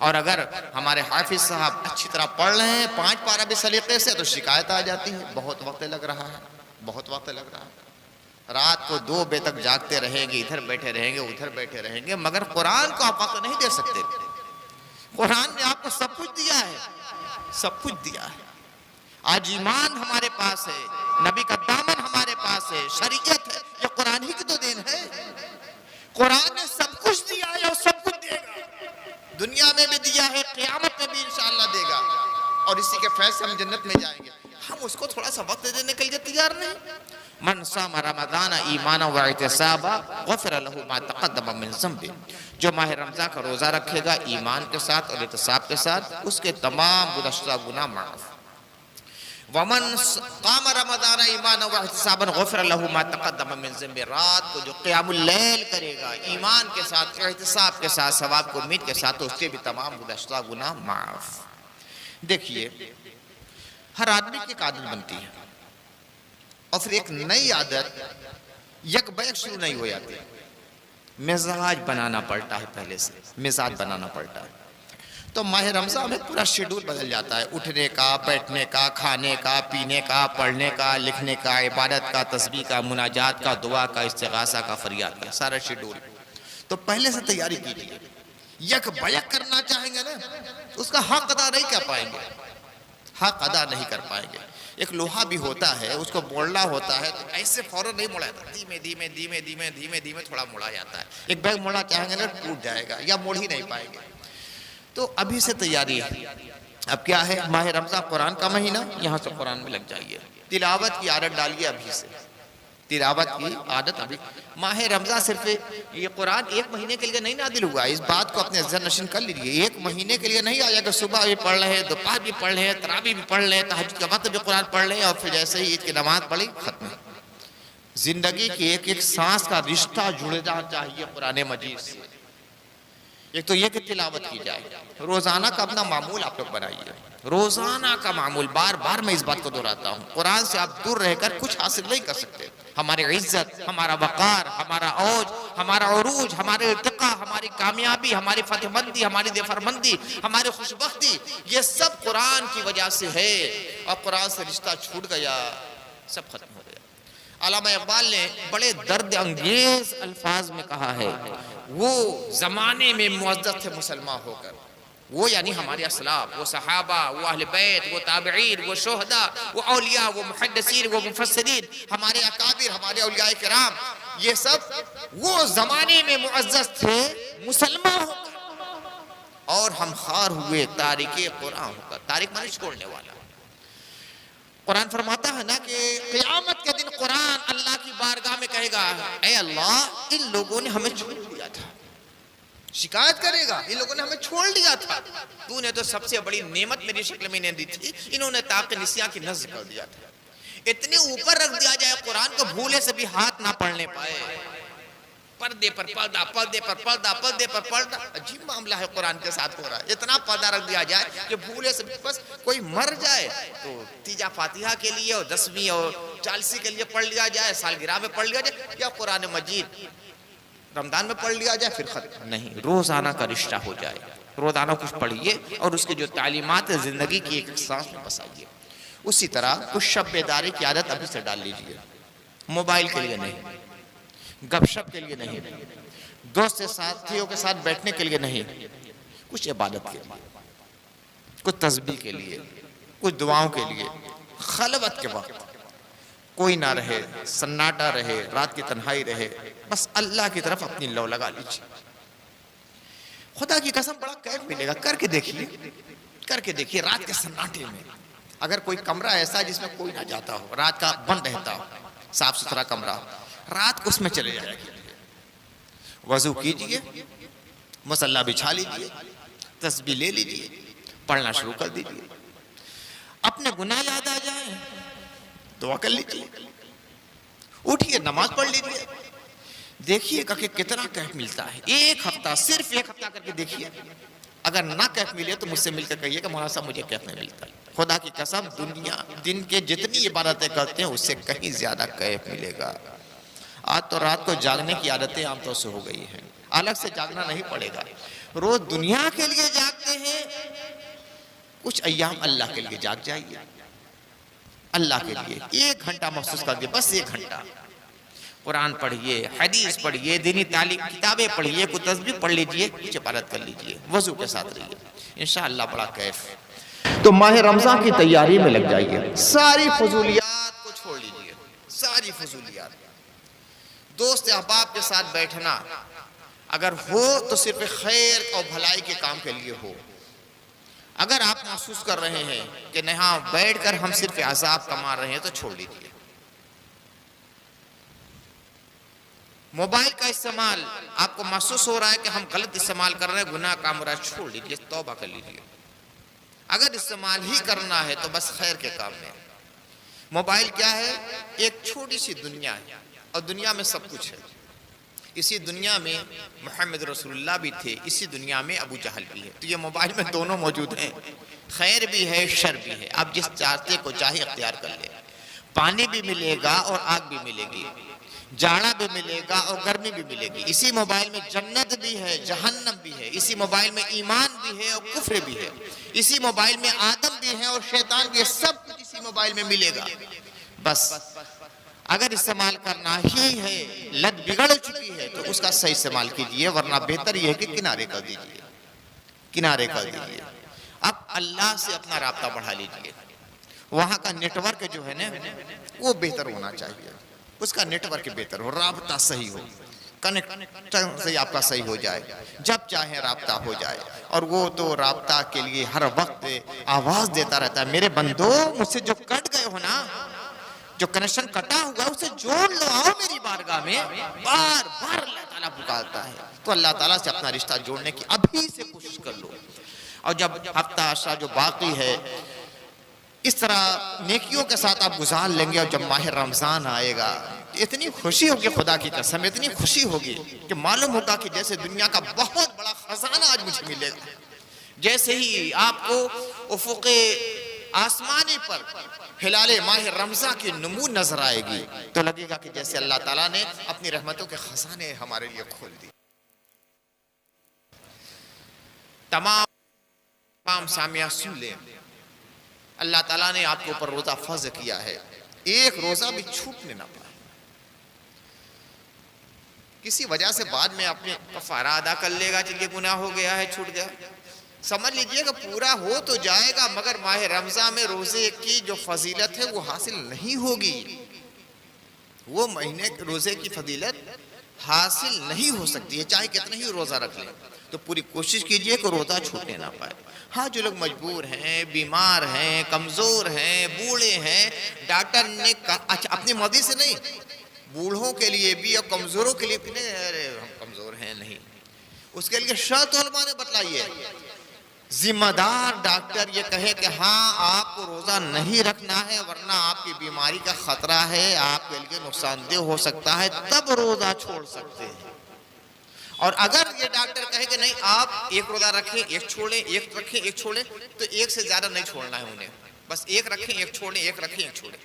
اور اگر ہمارے حافظ صاحب اچھی طرح پڑھ رہے ہیں 5 پارہ بھی سلیقے سے، تو شکایت آ جاتی ہے بہت وقت لگ رہا ہے، بہت وقت لگ رہا ہے. رات کو 2 بجے تک جاگتے رہیں گے، ادھر بیٹھے رہیں گے، ادھر بیٹھے رہیں گے، مگر قرآن کو آپ وقت نہیں دے سکتے. قرآن نے آپ کو سب کچھ دیا ہے، سب کچھ دیا ہے. آج ایمان ہمارے پاس ہے، نبی کا دامن ہمارے پاس ہے، شریعت ہے، یہ قرآن ہی کی تو دین ہے. قرآن نے سب کچھ دیا ہے اور سب کچھ دے گا. دنیا میں بھی دیا ہے، قیامت میں بھی انشاءاللہ دے گا، اور اسی کے فیض سے ہم جنت میں جائیں گے. ہم اس کو تھوڑا سا وقت دینے کے لیے تیار نہیں. من صام رمضان ایمانا و احتسابا غفر له ما تقدم من ذنبه، جو ماہ رمضان کا روزہ رکھے گا ایمان کے ساتھ اور احتساب کے ساتھ، اس کے تمام گزشتہ گناہ معاف. ومن قام رمضان ایمانا و احتسابا غفر له ما تقدم من ذنبه، رات کو جو قیام اللیل کرے گا ایمان کے ساتھ، احتساب کے ساتھ، ثواب کو امید کے ساتھ، تو اس کے بھی تمام گزشتہ گناہ معاف. دیکھیے ہر آدمی کی ایک عادت بنتی ہے، اور پھر ایک نئی عادت یک بیک شروع نہیں ہو جاتی. مزاج بنانا پڑتا ہے، پہلے سے مزاج بنانا پڑتا ہے. تو ماہ رمضان میں پورا شیڈول بدل جاتا ہے، اٹھنے کا، بیٹھنے کا، کھانے کا، پینے کا، پڑھنے کا، لکھنے کا، عبادت کا، تسبیح کا، مناجات کا، دعا کا، استغاثہ کا، فریاد کا، سارا شیڈول. تو پہلے سے تیاری کیجیے. یک بیک کرنا چاہیں گے نا، اس کا حق ادا نہیں کر پائیں گے، حق ادا نہیں کر پائیں گے. ایک لوہا بھی ہوتا ہے، اس کو موڑنا ہوتا ہے تو ایسے فوراً نہیں موڑا جاتا، دھیمے دھیمے دھیمے دھیمے دھیمے دھیمے تھوڑا موڑا جاتا ہے. ایک بیگ موڑا چاہیں گے نا ٹوٹ جائے گا یا موڑ ہی نہیں پائیں گے. تو ابھی سے تیاری ہے. اب کیا ہے، ماہ رمضان قرآن کا مہینہ، یہاں سے قرآن میں لگ جائیے. تلاوت کی عادت ڈالیے ابھی سے، تلاوت کی عادت ابھی. ماہ رمضان صرف یہ قرآن 1 مہینے کے لیے نہیں نازل ہوا، اس بات کو اپنے ذہن نشین کر لیجیے. 1 مہینے کے لیے نہیں آیا کہ صبح بھی پڑھ رہے ہیں، دوپہر بھی پڑھ رہے ہیں، تراویح بھی پڑھ رہے ہیں، تہجد کے وقت بھی قرآن پڑھ رہے ہیں، اور پھر جیسے ہی عید کی نماز پڑھی ختم. زندگی کی ایک ایک سانس کا رشتہ جڑنا چاہیے قرآن مجید سے. ایک تو یہ کہ تلاوت کی جائے، روزانہ کا اپنا معمول آپ لوگ بنائیے، روزانہ کا معمول. بار بار میں اس بات کو دہراتا ہوں، قرآن سے آپ دور رہ کر کچھ حاصل نہیں کر سکتے. ہماری عزت، ہمارا وقار، ہمارا اوج، ہمارا عروج، ہمارے ارتقاء، ہماری کامیابی، ہماری فتح مندی، ہماری ظفر مندی، ہماری خوشبختی، یہ سب قرآن کی وجہ سے ہے. اور قرآن سے رشتہ چھوٹ گیا، سب ختم ہو گیا. علامہ اقبال نے بڑے درد انگیز الفاظ میں کہا ہے، وہ زمانے میں معزز تھے مسلمان ہو کر، وہ یعنی ہمارے اسلاف، وہ صحابہ، وہ اہل بیت، وہ تابعین، وہ شہداء، وہ اولیاء، وہ محدثین، وہ مفسرین، ہمارے اکابر، ہمارے اولیاء کرام، یہ سب وہ زمانے میں معزز تھے مسلمان ہو کر، اور ہم خار ہوئے تارک قرآن ہو کر۔ تارک معنی چھوڑنے والا۔ قرآن فرماتا ہے نا کہ قیامت کے دن قرآن اللہ کی بارگاہ میں کہے گا، اے اللہ ان لوگوں نے ہمیں چھوڑ دیا تھا، شکایت کرے گا، ان لوگوں نے ہمیں چھوڑ دیا تھا، تو نے تو سب سے بڑی نعمت میری شکل میں نے دی تھی، انہوں نے طاق نسیاں کی نزع کر دیا تھا۔ اتنے اوپر رکھ دیا جائے قرآن کو بھولے سے بھی ہاتھ نہ پڑھنے پائے، پردے پر پردہ، پردے پر پردہ، پردے پر پردہ۔ عجیب معاملہ ہے قرآن کے ساتھ ہو رہا ہے، اتنا پردہ رکھ دیا جائے کہ بھولے سے بس کوئی مر جائے تو تیجا فاتحہ کے لیے اور 10ویں اور 40 کے لیے پڑھ لیا جائے، سالگرہ میں پڑھ لیا جائے، یا قرآن مجید رمضان میں پڑھ لیا جائے پھر ختم نہیں، روزانہ کا رشتہ ہو جائے، روزانہ کچھ پڑھیے اور اس کے جو تعلیمات زندگی کی ایک سانس میں بسائیے۔ اسی طرح کچھ شب بیداری کی عادت ابھی سے ڈال لیجئے، موبائل کے لیے نہیں، گپ شپ کے لیے نہیں، دوست ساتھیوں کے ساتھ بیٹھنے کے لیے نہیں، کچھ عبادت کے لیے، کچھ تسبیح کے لیے، کچھ دعاؤں کے لیے، خلوت کے وقت کوئی نہ رہے، سناٹا رہے، رات کی تنہائی رہے، بس اللہ کی طرف اپنی لو لگا لیجیے۔ خدا کی قسم بڑا کیف ملے گا، کر کے دیکھیے رات کے سناٹے میں۔ اگر کوئی کمرہ ایسا جس میں کوئی نہ جاتا ہو، رات کا بند رہتا ہو، صاف ستھرا کمرہ، رات کو اس میں چلے جائے گا، وضو کیجئے، مصلی بچھا لیجئے، تسبیح لے لیجئے، پڑھنا شروع کر دیجئے، اپنے گناہ یاد آ جائیں دعا کر لیجئے، اٹھئے نماز پڑھ لیجئے، دیکھیے گا کہ کتنا کیف ملتا ہے۔ ایک ہفتہ، صرف ایک ہفتہ کر کے دیکھیے، اگر نہ کیف ملے تو مجھ سے مل کر کہیے کہ مولانا صاحب مجھے کیف نہیں ملتا۔ خدا کی قسم دنیا دن کے جتنی عبادتیں کرتے ہیں اس سے کہیں زیادہ کیف ملے گا۔ آج تو رات کو جاگنے کی عادتیں عام طور سے ہو گئی ہیں، الگ سے جاگنا نہیں پڑے گا، روز دنیا کے لیے جاگتے ہیں، کچھ ایام اللہ کے لیے جاگ جائیے، اللہ کے لیے 1 گھنٹہ محسوس کر دیں، بس 1 گھنٹہ قرآن پڑھیے، حدیث پڑھیے، دینی تعلیم کتابیں پڑھیے، کوئی تسبیح پڑھ لیجئے، کچھ عبادت کر لیجئے، وضو کے ساتھ رہیے، انشاءاللہ بڑا کیف۔ تو ماہ رمضان کی تیاری میں لگ جائیے، ساری فضولیات کو چھوڑ لیجئے، ساری فضولیات۔ دوست احباب کے ساتھ بیٹھنا اگر ہو تو صرف خیر اور بھلائی کے کام کے لیے ہو۔ اگر آپ محسوس کر رہے ہیں کہ یہاں بیٹھ کر ہم صرف عذاب کما رہے ہیں تو چھوڑ لیجئے۔ موبائل کا استعمال آپ کو محسوس ہو رہا ہے کہ ہم غلط استعمال کر رہے ہیں، گناہ کام ہو رہا ہے، چھوڑ لیجئے، توبہ کر لیجئے۔ اگر استعمال ہی کرنا ہے تو بس خیر کے کام میں۔ موبائل کیا ہے؟ ایک چھوٹی سی دنیا ہے، اور دنیا میں سب کچھ ہے۔ اسی دنیا میں محمد رسول اللہ بھی تھے، اسی دنیا میں ابو جہل بھی ہے، تو یہ موبائل میں دونوں موجود ہیں، خیر بھی ہے، شر بھی ہے، آپ جس چاہتے کو چاہے اختیار کر لیں۔ پانی بھی ملے گا اور آگ بھی ملے گی، جاڑا بھی ملے گا اور گرمی بھی ملے گی۔ اسی موبائل میں جنت بھی ہے، جہنم بھی ہے، اسی موبائل میں ایمان بھی ہے اور کفر بھی ہے، اسی موبائل میں آدم بھی ہے اور شیطان بھی ہے، سب کچھ اسی موبائل میں ملے گا۔ بس اگر استعمال کرنا ہی ہے، لت بگڑ چکی ہے تو اس کا صحیح استعمال کیجئے، ورنہ بہتر یہ ہے کہ کنارے کر دیجئے، کنارے کر دیجئے۔ اب اللہ سے اپنا رابطہ بڑھا لیجئے، وہاں کا نیٹ ورک جو ہے نا وہ بہتر ہونا چاہیے، اس کا نیٹ ورک بہتر ہو، رابطہ صحیح ہو، کنیکشن سے آپ کا صحیح ہو جائے، جب چاہیں رابطہ ہو جائے۔ اور وہ تو رابطہ کے لیے ہر وقت آواز دیتا رہتا ہے، میرے بندو مجھ سے جو کٹ گئے ہو نا، جو کنیکشن کٹا ہوا اسے جوڑ لو، آؤ میری بارگاہ میں، بار بار اللہ تعالیٰ پکارتا ہے۔ تو اللہ تعالیٰ سے اپنا رشتہ جوڑنے کی ابھی سے کوشش کر لو، اور جب ہفتہ عشرہ جو باقی ہے اس طرح نیکیوں کے ساتھ آپ گزار لیں گے، اور جب ماہ رمضان آئے گا اتنی خوشی ہوگی، خدا کی قسم اتنی خوشی ہوگی کہ معلوم ہوگا کہ جیسے دنیا کا بہت بڑا خزانہ آج مجھے ملے گا۔ جیسے ہی آپ کو افق آسمانی پر ہلال ماہ رمضان کی نمو نظر آئے گی تو لگے گا کہ جیسے اللہ تعالیٰ نے اپنی رحمتوں کے خزانے ہمارے لیے کھول دی۔ تمام سامعہ سن لیں، اللہ تعالیٰ نے آپ کے اوپر روزہ فرض کیا ہے، ایک روزہ بھی چھوٹنے نہ پائے۔ کسی وجہ سے بعد میں اپنے کفارہ ادا کر لے گا کہ یہ گناہ ہو گیا ہے، چھوٹ گیا، سمجھ لیجئے کہ پورا ہو تو جائے گا مگر ماہ رمضان میں روزے کی جو فضیلت ہے وہ حاصل نہیں ہوگی، وہ مہینے روزے کی فضیلت حاصل نہیں ہو سکتی ہے چاہے کتنا ہی روزہ رکھ لیں۔ تو پوری کوشش کیجئے کہ روزہ چھوٹنے نہ پائے۔ ہاں جو لوگ مجبور ہیں، بیمار ہیں، کمزور ہیں، بوڑھے ہیں، ڈاکٹر نے اچھا اپنی مرضی سے نہیں، بوڑھوں کے لیے بھی اور کمزوروں کے لیے بھی نہیں، ارے ہم کمزور ہیں نہیں، اس کے لیے شرط علماء نے بتلائی ہے۔ ذمہ دار ڈاکٹر یہ کہے کہ ہاں آپ کو روزہ نہیں رکھنا ہے ورنہ آپ کی بیماری کا خطرہ ہے، آپ کے لیے نقصان دہ ہو سکتا ہے، تب روزہ چھوڑ سکتے ہیں۔ اور اگر یہ ڈاکٹر کہے کہ نہیں آپ ایک روزہ رکھیں ایک چھوڑیں، ایک رکھیں ایک چھوڑیں، تو ایک سے زیادہ نہیں چھوڑنا ہے انہیں، بس ایک رکھیں ایک چھوڑیں، ایک رکھیں ایک چھوڑیں۔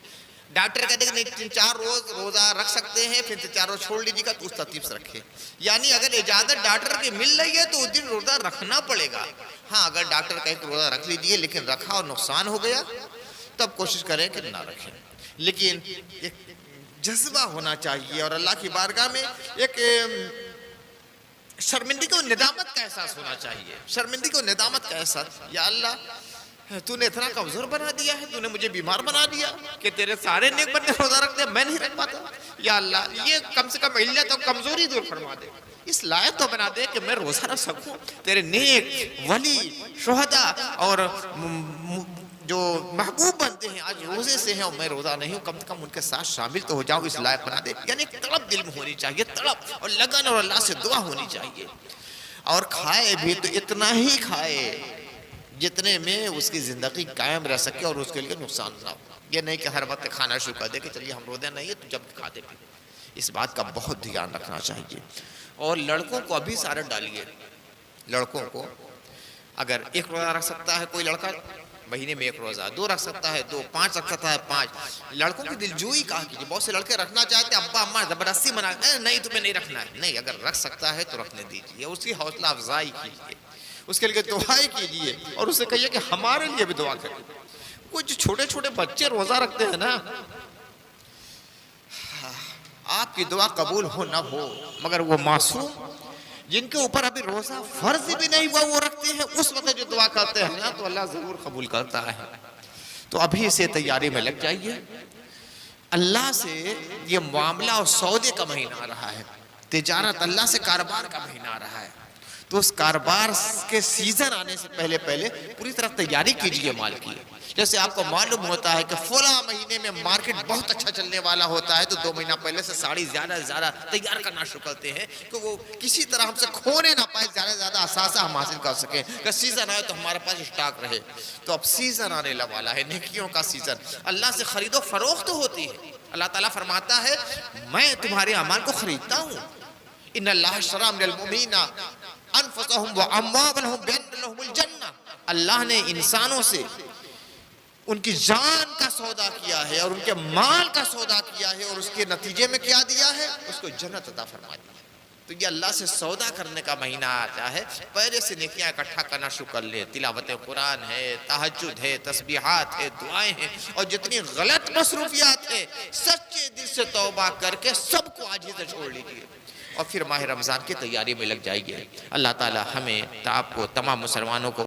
ڈاکٹر کہتے ہیں کہ نہیں 3-4 روز روزہ رکھ سکتے ہیں، پھر 3-4 روز چھوڑ لیجیے گا تو اس ترتیب سے رکھیں۔ یعنی اگر اجازت ڈاکٹر کی مل رہی ہے تو اس دن روزہ رکھنا پڑے گا۔ ہاں اگر ڈاکٹر کہے کہ روزہ رکھ لیجیے لیکن رکھا اور نقصان ہو گیا تب کوشش کریں کہ نہ رکھیں۔ لیکن ایک جذبہ ہونا چاہیے اور اللہ کی بارگاہ میں ایک شرمندگی و ندامت کا احساس ہونا چاہیے، شرمندگی و ندامت کا احساس، یا اللہ تو نے اتنا کمزور بنا دیا ہے، تو نے مجھے بیمار بنا دیا کہ تیرے سارے نیک بندے روزہ رکھ دے میں نہیں رکھ پاتا، یا اللہ یہ کم سے کم علت اور کمزوری دور فرما دے، اس لائق تو بنا دے کہ میں روزہ رکھ سکوں، تیرے نیک ولی شہداء اور جو محبوب بنتے ہیں آج روزے سے ہیں اور میں روزہ نہیں ہوں، کم سے کم ان کے ساتھ شامل تو ہو جاؤں، اس لائق بنا دے۔ یعنی ایک طلب دل میں ہونی چاہیے، طلب اور لگن اور اللہ سے دعا ہونی چاہیے، اور کھائے بھی تو اتنا ہی کھائے جتنے میں اس کی زندگی قائم رہ سکے اور اس کے لیے نقصان نہ ہو۔ یہ نہیں کہ ہر وقت کھانا شروع کر دے کہ چلیے ہم روزے نہیں ہے تو جب کھاتے بھی، اس بات کا بہت دھیان رکھنا چاہیے۔ اور لڑکوں کو ابھی سارے ڈالیے، لڑکوں کو اگر ایک روزہ رکھ سکتا ہے کوئی لڑکا مہینے میں 1 روزہ، 2 رکھ سکتا ہے 2، 5 رکھ سکتا ہے 5۔ لڑکوں کی دلجوئی کہا کیجیے، بہت سے لڑکے رکھنا چاہتے ہیں، ابا اماں زبردستی منع نہیں تمہیں نہیں رکھنا ہے، نہیں اگر رکھ سکتا ہے تو رکھنے دیجیے، اس کی حوصلہ افزائی کیجیے، اس کے لیے دعائیں کیجیے اور اسے کہیے کہ ہمارے لیے بھی دعا کریں۔ کچھ چھوٹے چھوٹے بچے روزہ رکھتے ہیں نا، آپ کی دعا قبول ہو نہ ہو مگر وہ معصوم جن کے اوپر ابھی روزہ فرض بھی نہیں ہوا وہ رکھتے ہیں، اس وقت جو دعا کرتے ہیں نا تو اللہ ضرور قبول کرتا ہے۔ تو ابھی سے تیاری میں لگ جائیے، اللہ سے یہ معاملہ اور سودے کا مہینہ آ رہا ہے، تجارت اللہ سے کاروبار کا مہینہ آ رہا ہے، تو اس کاروبار کے سیزن آنے سے پہلے پوری طرح تیاری کیجئے مال کی۔ جیسے آپ کو معلوم ہوتا ہے کہ فلاں مہینے میں مارکیٹ بہت اچھا چلنے والا ہوتا ہے تو 2 مہینہ پہلے سے ساڑی زیادہ سے زیادہ تیار کرنا شروع کرتے ہیں کہ وہ کسی طرح ہم سے کھونے نہ پائے، زیادہ سے زیادہ اثاثہ ہم حاصل کر سکیں کہ سیزن آئے تو ہمارے پاس اسٹاک رہے۔ تو اب سیزن آنے والا ہے، نیکیوں کا سیزن، اللہ سے خرید و فروخت ہوتی ہے۔ اللہ تعالیٰ فرماتا ہے میں تمہارے اعمال کو خریدتا ہوں، ان اللہ اشتری من المؤمنین انفسهم واموالهم بان لهم الجنہ، اللہ نے انسانوں سے ان کی جان کا سودا کیا ہے اور ان کے مال کا سودا کیا ہے اور اس کے نتیجے میں کیا دیا ہے، اس کو جنت عطا فرما دی۔ تو یہ اللہ سے سودا کرنے کا مہینہ آتا ہے، پہلے سے نیکیاں اکٹھا کرنا شروع کر لے، تلاوت قرآن ہے، تہجد ہے، تسبیحات ہے، دعائیں ہیں، اور جتنی غلط مصروفیات ہیں سچے دل سے توبہ کر کے سب کو آج ہی سے چھوڑ لیجیے اور پھر ماہ رمضان کی تیاری میں لگ جائیے۔ اللہ تعالی ہمیں آپ کو تمام مسلمانوں کو